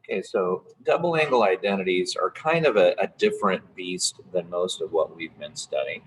Okay, so double angle identities are kind of a different beast than most of what we've been studying.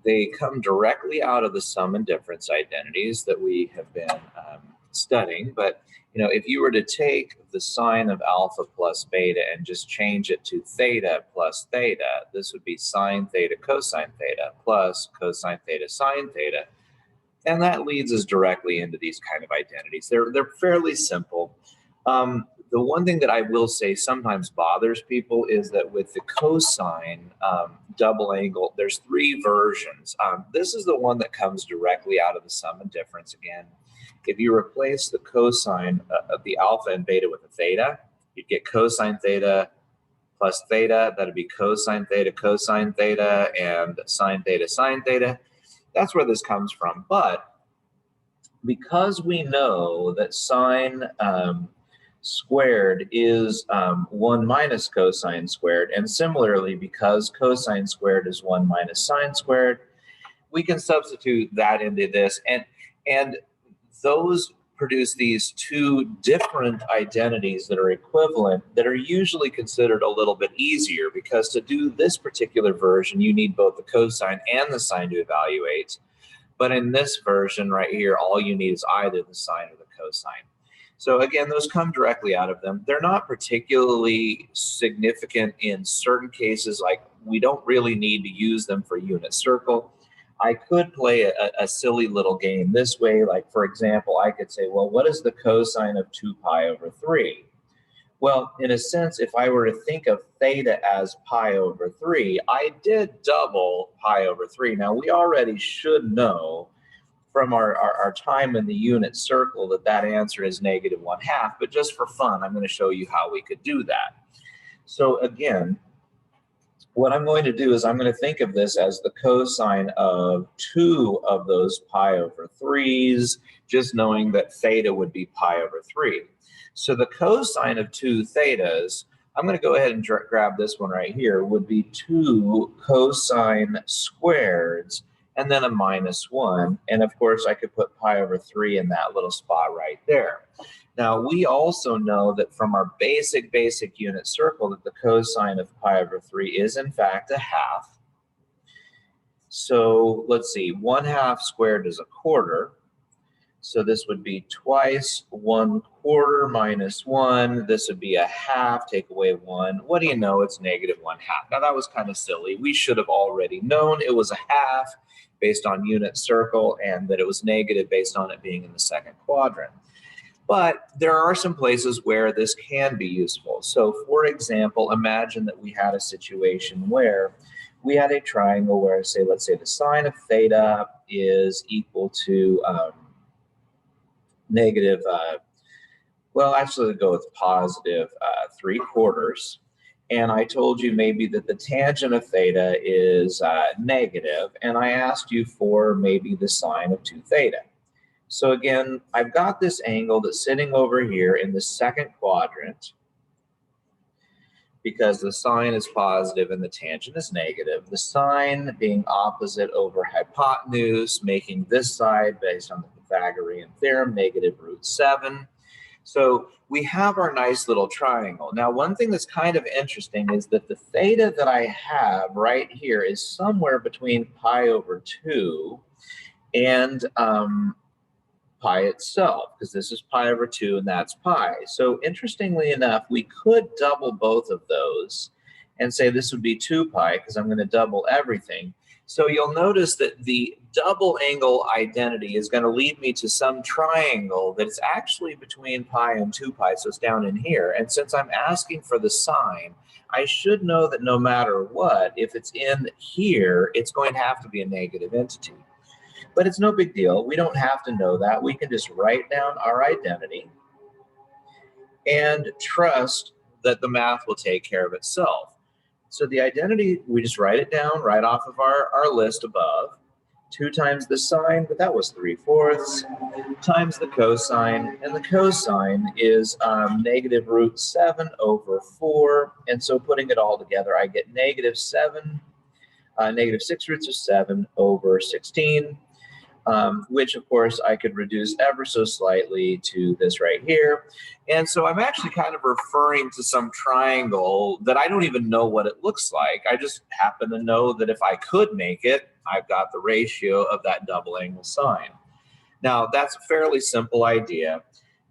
They come directly out of the sum and difference identities that we have been studying. But if you were to take the sine of alpha plus beta and just change it to theta plus theta, this would be sine theta cosine theta plus cosine theta sine theta. And that leads us directly into these kind of identities. They're fairly simple. The one thing that I will say sometimes bothers people is that with the cosine double angle, there's three versions. This is the one that comes directly out of the sum and difference again. If you replace the cosine of the alpha and beta with a theta, you'd get cosine theta plus theta. That'd be cosine theta, and sine theta. That's where this comes from. But because we know that sine squared is 1 minus cosine squared, and similarly, because cosine squared is 1 minus sine squared, we can substitute that into this, and those produce these two different identities that are equivalent, that are usually considered a little bit easier, because to do this particular version, you need both the cosine and the sine to evaluate. But in this version right here, all you need is either the sine or the cosine. So again, those come directly out of them. They're not particularly significant in certain cases, like we don't really need to use them for unit circle. I could play a silly little game this way. Like, for example, I could say, well, what is the cosine of 2 pi over 3? Well, in a sense, if I were to think of theta as pi over 3, I did double pi over 3. Now, we already should know from our time in the unit circle that answer is -1/2, but just for fun, I'm going to show you how we could do that. So again, what I'm going to do is I'm going to think of this as the cosine of 2 of those pi over 3's, just knowing that theta would be pi over 3. So the cosine of 2 thetas, I'm going to go ahead and grab this one right here, would be 2 cosine squareds, and then a -1. And of course, I could put pi over 3 in that little spot right there. Now, we also know that from our basic unit circle that the cosine of pi over 3 is, in fact, a half. So let's see, 1/2 squared is a quarter. So this would be twice 1/4 minus 1. This would be a half, take away 1. What do you know? It's -1/2. Now, that was kind of silly. We should have already known it was a half based on unit circle, and that it was negative based on it being in the second quadrant. But there are some places where this can be useful. So for example, imagine that we had a situation where we had a triangle where, let's say the sine of theta is equal to negative, well, actually go with positive 3/4. And I told you maybe that the tangent of theta is negative, and I asked you for maybe the sine of 2 theta. So again, I've got this angle that's sitting over here in the second quadrant because the sine is positive and the tangent is negative. The sine being opposite over hypotenuse, making this side, based on the Pythagorean theorem, -√7. So we have our nice little triangle. Now, one thing that's kind of interesting is that the theta that I have right here is somewhere between pi over 2 and pi itself, because this is pi over 2 and that's pi. So interestingly enough, we could double both of those and say this would be 2 pi, because I'm going to double everything. So you'll notice that the double angle identity is going to lead me to some triangle that's actually between pi and 2 pi, so it's down in here. And since I'm asking for the sine, I should know that no matter what, if it's in here, it's going to have to be a negative entity. But it's no big deal. We don't have to know that. We can just write down our identity and trust that the math will take care of itself. So the identity, we just write it down right off of our list above. 2 times the sine, but that was 3/4, times the cosine, and the cosine is -√7 over 4. And so putting it all together, I get -6 roots of 7 over 16. which of course I could reduce ever so slightly to this right here. And so I'm actually kind of referring to some triangle that I don't even know what it looks like. I just happen to know that if I could make it, I've got the ratio of that double angle sine. Now, that's a fairly simple idea.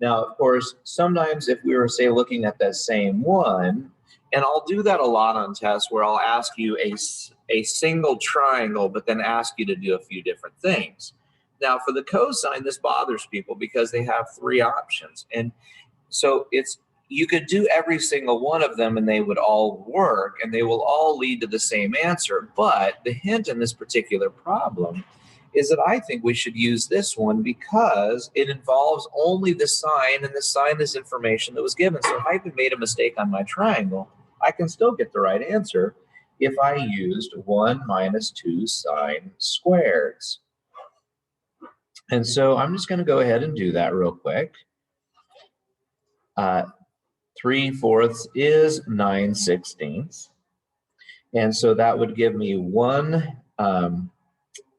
Now, of course, sometimes if we were, say, looking at that same one, and I'll do that a lot on tests where I'll ask you a single triangle, but then ask you to do a few different things. Now, for the cosine, this bothers people because they have three options. And so you could do every single one of them and they would all work and they will all lead to the same answer. But the hint in this particular problem is that I think we should use this one because it involves only the sine, and the sine is information that was given. So if I even made a mistake on my triangle, I can still get the right answer if I used 1 minus 2 sine squareds. And so I'm just going to go ahead and do that real quick. 3/4 is 9/16. And so that would give me 1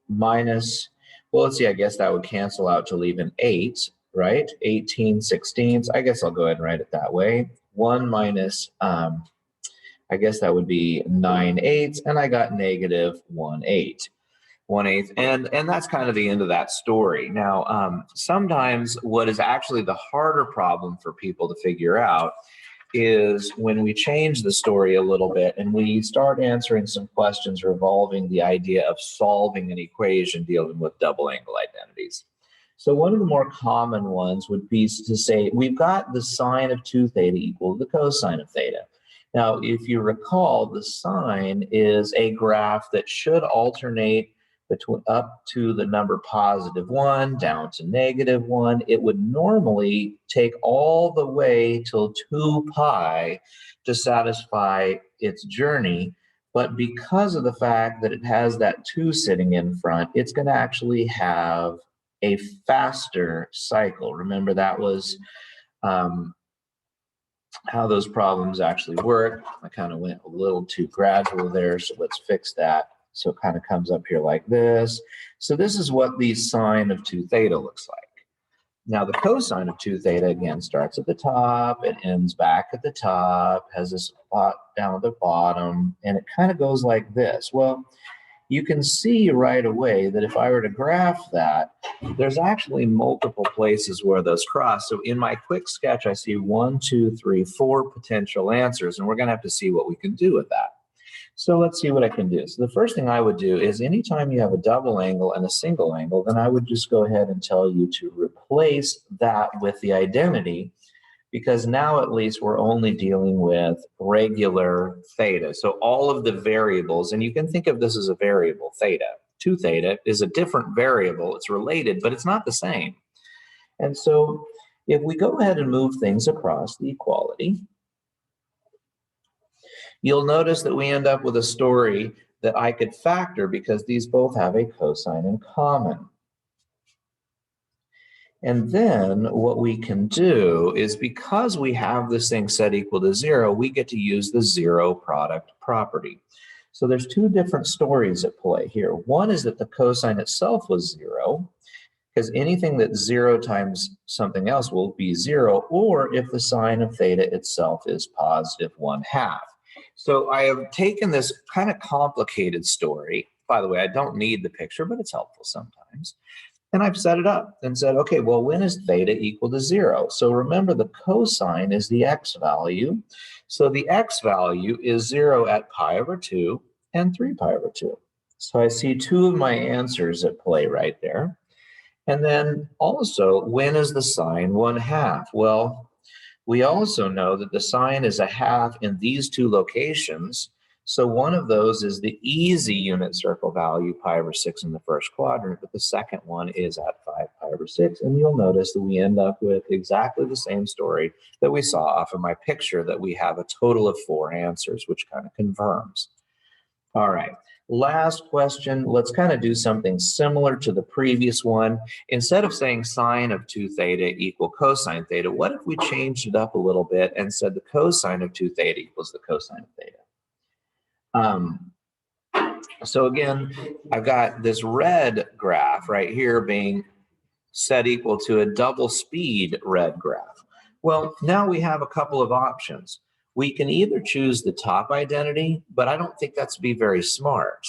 minus, well, let's see, I guess that would cancel out to leave an 8, right? 18/16. I guess I'll go ahead and write it that way. 1 minus, I guess that would be 9/8, and I got negative 1/8. 1/8, and that's kind of the end of that story. Now, sometimes what is actually the harder problem for people to figure out is when we change the story a little bit and we start answering some questions revolving the idea of solving an equation dealing with double angle identities. So one of the more common ones would be to say we've got the sine of 2 theta equal to the cosine of theta. Now, if you recall, the sine is a graph that should alternate between up to the number +1 down to -1. It would normally take all the way till 2 pi to satisfy its journey. But because of the fact that it has that 2 sitting in front, it's going to actually have a faster cycle. Remember, that was how those problems actually work. I kind of went a little too gradual there, so let's fix that. So it kind of comes up here like this. So this is what the sine of 2 theta looks like. Now the cosine of 2 theta, again, starts at the top, it ends back at the top, has this spot down at the bottom, and it kind of goes like this. Well, you can see right away that if I were to graph that, there's actually multiple places where those cross. So in my quick sketch, I see 1, 2, 3, 4 potential answers, and we're going to have to see what we can do with that. So let's see what I can do. So the first thing I would do is anytime you have a double angle and a single angle, then I would just go ahead and tell you to replace that with the identity, because now at least we're only dealing with regular theta. So all of the variables, and you can think of this as a variable, theta. 2 theta is a different variable. It's related, but it's not the same. And so if we go ahead and move things across the equality, you'll notice that we end up with a story that I could factor because these both have a cosine in common. And then what we can do is, because we have this thing set equal to 0, we get to use the zero product property. So there's 2 different stories at play here. One is that the cosine itself was 0, because anything that's 0 times something else will be 0, or if the sine of theta itself is positive 1/2. So I have taken this kind of complicated story. By the way, I don't need the picture, but it's helpful sometimes. And I've set it up and said, okay, well, when is theta equal to 0? So remember, the cosine is the x value. So the x value is 0 at pi/2 and 3 pi/2. So I see 2 of my answers at play right there. And then also, when is the sine 1/2? Well, we also know that the sine is a half in these 2 locations. So one of those is the easy unit circle value, pi/6 in the first quadrant, but the second one is at 5 pi/6. And you'll notice that we end up with exactly the same story that we saw off of my picture, that we have a total of 4 answers, which kind of confirms. All right. Last question, let's kind of do something similar to the previous one. Instead of saying sine of 2 theta equal cosine theta, what if we changed it up a little bit and said the cosine of 2 theta equals the cosine of theta? So again, I've got this red graph right here being set equal to a double speed red graph. Well, now we have a couple of options. We can either choose the top identity, but I don't think that's be very smart.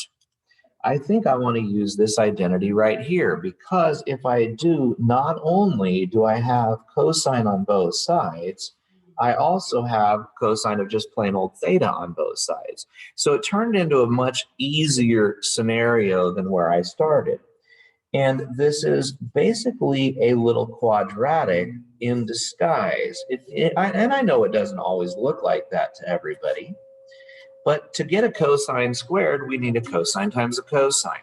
I think I want to use this identity right here, because if I do, not only do I have cosine on both sides, I also have cosine of just plain old theta on both sides. So it turned into a much easier scenario than where I started. And this is basically a little quadratic in disguise. And I know it doesn't always look like that to everybody, but to get a cosine squared, we need a cosine times a cosine.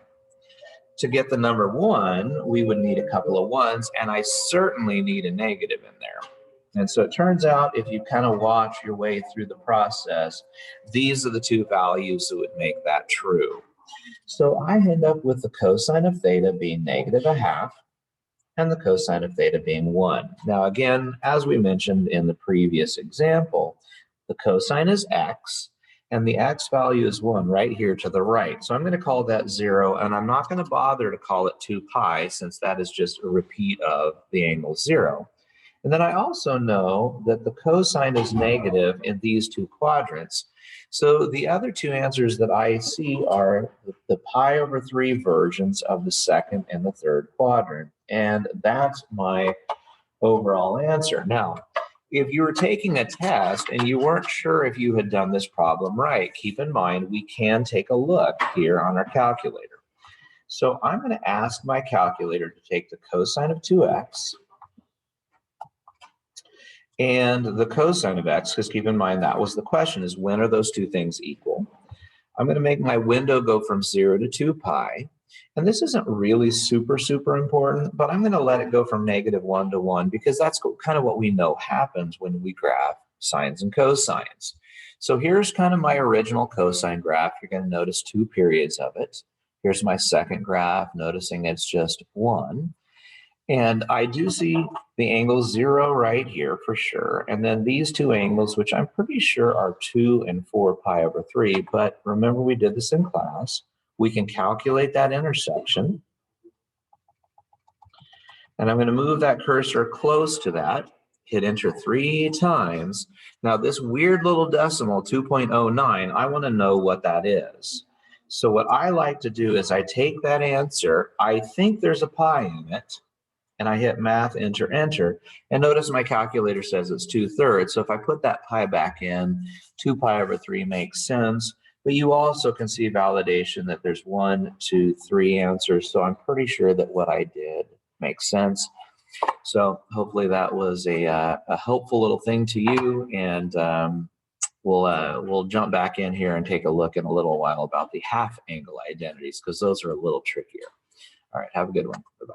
To get the number 1, we would need a couple of 1s, and I certainly need a negative in there. And so it turns out, if you kind of watch your way through the process, these are the two values that would make that true. So I end up with the cosine of theta being -1/2 and the cosine of theta being 1. Now again, as we mentioned in the previous example, the cosine is x, and the x value is 1 right here to the right. So I'm going to call that 0, and I'm not going to bother to call it 2 pi, since that is just a repeat of the angle 0. And then I also know that the cosine is negative in these two quadrants. So the other two answers that I see are the pi/3 versions of the second and the third quadrant. And that's my overall answer. Now, if you were taking a test and you weren't sure if you had done this problem right, keep in mind we can take a look here on our calculator. So I'm going to ask my calculator to take the cosine of 2x and the cosine of x, because keep in mind that was the question, is when are those two things equal? I'm going to make my window go from 0 to 2 pi. And this isn't really super important, but I'm going to let it go from -1 to 1, because that's kind of what we know happens when we graph sines and cosines. So here's kind of my original cosine graph. You're going to notice 2 periods of it. Here's my second graph, noticing it's just 1. And I do see the angle 0 right here for sure. And then these two angles, which I'm pretty sure are 2 and 4 pi/3. But remember, we did this in class. We can calculate that intersection. And I'm going to move that cursor close to that, hit enter 3 times. Now this weird little decimal, 2.09, I want to know what that is. So what I like to do is I take that answer, I think there's a pi in it, and I hit math, enter, enter. And notice my calculator says it's 2/3. So if I put that pi back in, 2 pi/3 makes sense. But you also can see validation that there's 1, 2, 3 answers. So I'm pretty sure that what I did makes sense. So hopefully that was a helpful little thing to you. And we'll jump back in here and take a look in a little while about the half angle identities, because those are a little trickier. All right, have a good one. Bye-bye.